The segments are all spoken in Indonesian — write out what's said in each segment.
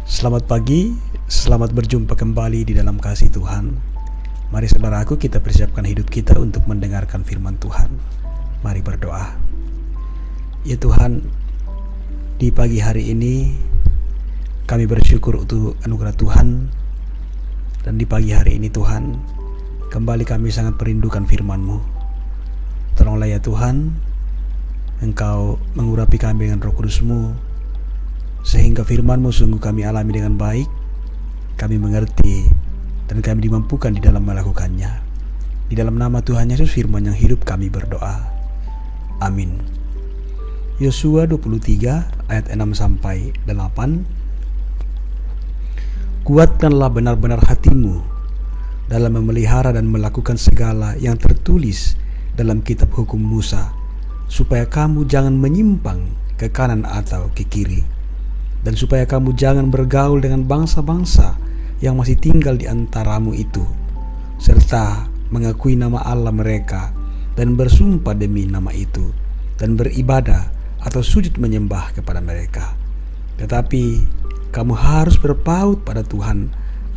Selamat pagi, selamat berjumpa kembali di dalam kasih Tuhan. Mari saudaraku, kita persiapkan hidup kita untuk mendengarkan firman Tuhan. Mari berdoa. Ya Tuhan, di pagi hari ini kami bersyukur untuk anugerah Tuhan. Dan di pagi hari ini Tuhan, kembali kami sangat merindukan firman-Mu. Tolonglah ya Tuhan, Engkau mengurapi kami dengan Roh Kudus-Mu, sehingga firman-Mu sungguh kami alami dengan baik, kami mengerti, dan kami dimampukan di dalam melakukannya. Di dalam nama Tuhan Yesus firman yang hidup kami berdoa. Amin. Yosua 23 ayat 6-8. Kuatkanlah benar-benar hatimu dalam memelihara dan melakukan segala yang tertulis dalam kitab hukum Musa, supaya kamu jangan menyimpang ke kanan atau ke kiri, dan supaya kamu jangan bergaul dengan bangsa-bangsa yang masih tinggal di antaramu itu, serta mengakui nama Allah mereka dan bersumpah demi nama itu, dan beribadah atau sujud menyembah kepada mereka. Tetapi kamu harus berpaut pada Tuhan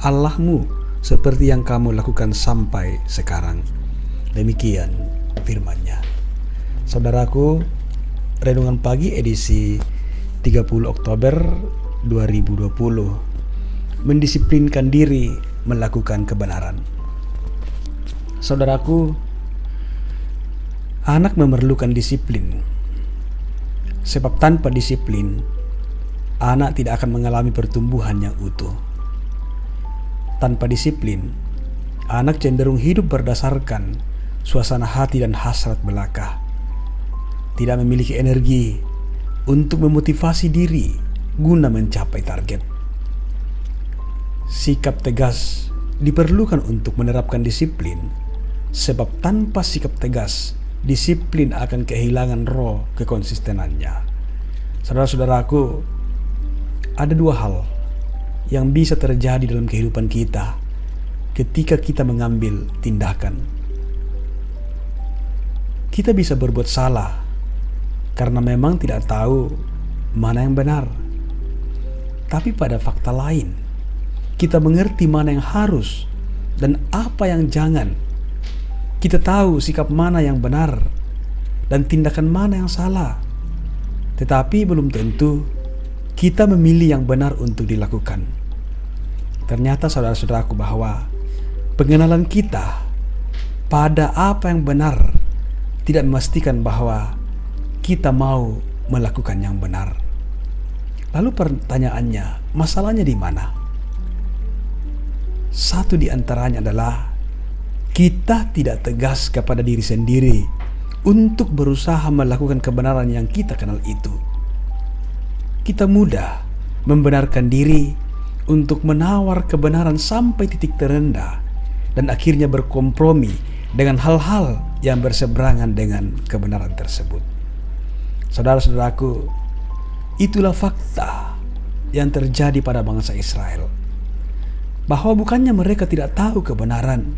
Allahmu seperti yang kamu lakukan sampai sekarang. Demikian firman-Nya. Saudaraku, renungan pagi edisi 30 Oktober 2020, mendisiplinkan diri melakukan kebenaran. Saudaraku, anak memerlukan disiplin, sebab tanpa disiplin anak tidak akan mengalami pertumbuhan yang utuh. Tanpa disiplin, anak cenderung hidup berdasarkan suasana hati dan hasrat belaka, tidak memiliki energi untuk memotivasi diri guna mencapai target. Sikap tegas diperlukan untuk menerapkan disiplin, sebab tanpa sikap tegas, disiplin akan kehilangan roh kekonsistenannya. Saudara-saudaraku, ada dua hal yang bisa terjadi dalam kehidupan kita ketika kita mengambil tindakan. Kita bisa berbuat salah karena memang tidak tahu mana yang benar. Tapi pada fakta lain, kita mengerti mana yang harus dan apa yang jangan. Kita tahu sikap mana yang benar dan tindakan mana yang salah. Tetapi belum tentu kita memilih yang benar untuk dilakukan. Ternyata saudara-saudaraku, bahwa pengenalan kita pada apa yang benar tidak memastikan bahwa kita mau melakukan yang benar. Lalu pertanyaannya, masalahnya di mana? Satu di antaranya adalah kita tidak tegas kepada diri sendiri untuk berusaha melakukan kebenaran yang kita kenal itu. Kita mudah membenarkan diri untuk menawar kebenaran sampai titik terendah dan akhirnya berkompromi dengan hal-hal yang berseberangan dengan kebenaran tersebut. Saudara-saudaraku, itulah fakta yang terjadi pada bangsa Israel, bahwa bukannya mereka tidak tahu kebenaran,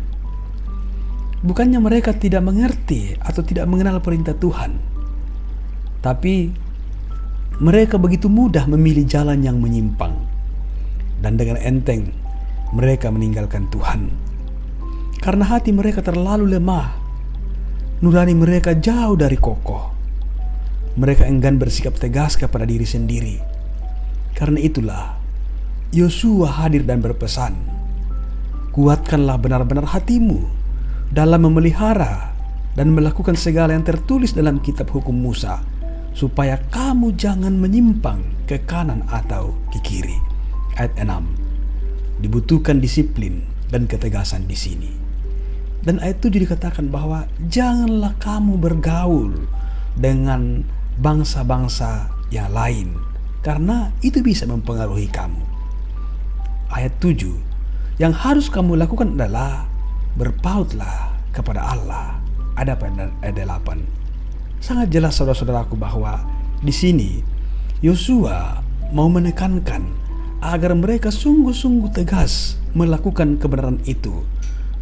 bukannya mereka tidak mengerti atau tidak mengenal perintah Tuhan, tapi mereka begitu mudah memilih jalan yang menyimpang, dan dengan enteng mereka meninggalkan Tuhan. Karena hati mereka terlalu lemah, nurani mereka jauh dari kokoh. Mereka enggan bersikap tegas kepada diri sendiri. Karena itulah Yosua hadir dan berpesan, kuatkanlah benar-benar hatimu dalam memelihara dan melakukan segala yang tertulis dalam kitab hukum Musa, supaya kamu jangan menyimpang ke kanan atau ke kiri. Ayat 6. Dibutuhkan disiplin dan ketegasan di sini. Dan ayat 7 dikatakan bahwa janganlah kamu bergaul dengan bangsa-bangsa yang lain, karena itu bisa mempengaruhi kamu. Ayat 7, yang harus kamu lakukan adalah berpautlah kepada Allah. Ada pada ayat 8. Sangat jelas saudara-saudaraku bahwa di sini Yosua mau menekankan agar mereka sungguh-sungguh tegas melakukan kebenaran itu,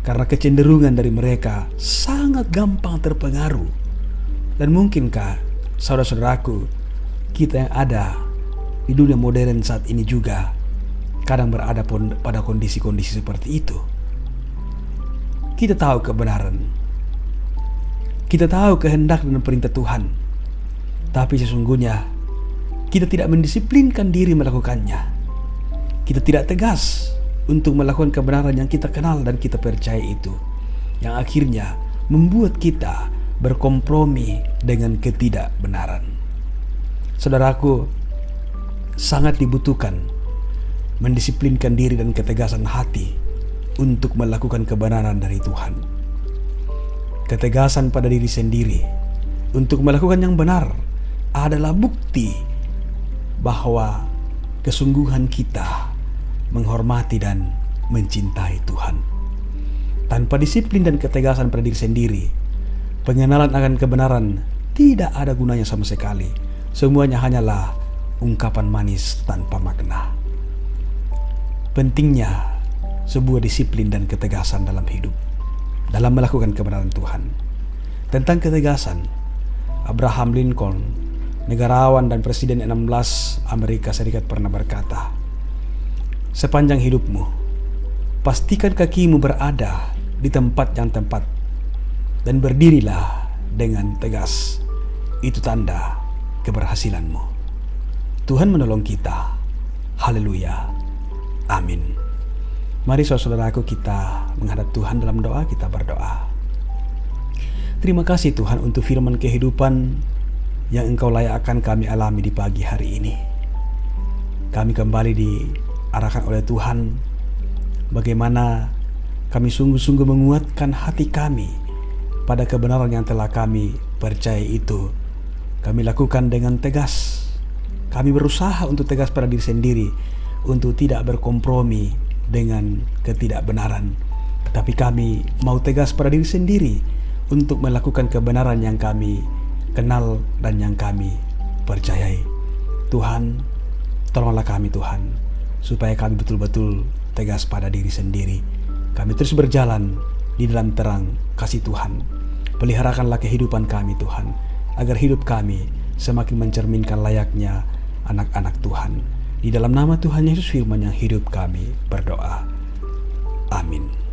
karena kecenderungan dari mereka sangat gampang terpengaruh. Dan mungkinkah saudara-saudaraku, kita yang ada di dunia modern saat ini juga kadang berada pada kondisi-kondisi seperti itu. Kita tahu kebenaran, kita tahu kehendak dan perintah Tuhan, tapi sesungguhnya kita tidak mendisiplinkan diri melakukannya. Kita tidak tegas untuk melakukan kebenaran yang kita kenal dan kita percaya itu, yang akhirnya membuat kita berkompromi dengan ketidakbenaran. Saudaraku, sangat dibutuhkan mendisiplinkan diri dan ketegasan hati untuk melakukan kebenaran dari Tuhan. Ketegasan pada diri sendiri untuk melakukan yang benar adalah bukti bahwa kesungguhan kita menghormati dan mencintai Tuhan. Tanpa disiplin dan ketegasan pada diri sendiri, pengenalan akan kebenaran tidak ada gunanya sama sekali. Semuanya hanyalah ungkapan manis tanpa makna. Pentingnya sebuah disiplin dan ketegasan dalam hidup, dalam melakukan kebenaran Tuhan. Tentang ketegasan, Abraham Lincoln, negarawan dan presiden 16 Amerika Serikat, pernah berkata, "Sepanjang hidupmu, pastikan kakimu berada di tempat yang tepat dan berdirilah dengan tegas. Itu tanda keberhasilanmu." Tuhan menolong kita. Haleluya. Amin. Mari saudaraku, kita menghadap Tuhan dalam doa. Kita berdoa. Terima kasih Tuhan untuk firman kehidupan yang Engkau layakkan kami alami di pagi hari ini. Kami kembali diarahkan oleh Tuhan bagaimana kami sungguh-sungguh menguatkan hati kami pada kebenaran yang telah kami percaya itu. Kami lakukan dengan tegas. Kami berusaha untuk tegas pada diri sendiri, untuk tidak berkompromi dengan ketidakbenaran. Tapi kami mau tegas pada diri sendiri untuk melakukan kebenaran yang kami kenal dan yang kami percayai. Tuhan, tolonglah kami Tuhan, supaya kami betul-betul tegas pada diri sendiri. Kami terus berjalan di dalam terang kasih Tuhan. Peliharakanlah kehidupan kami Tuhan, agar hidup kami semakin mencerminkan layaknya anak-anak Tuhan. Di dalam nama Tuhan Yesus firman yang hidup kami berdoa. Amin.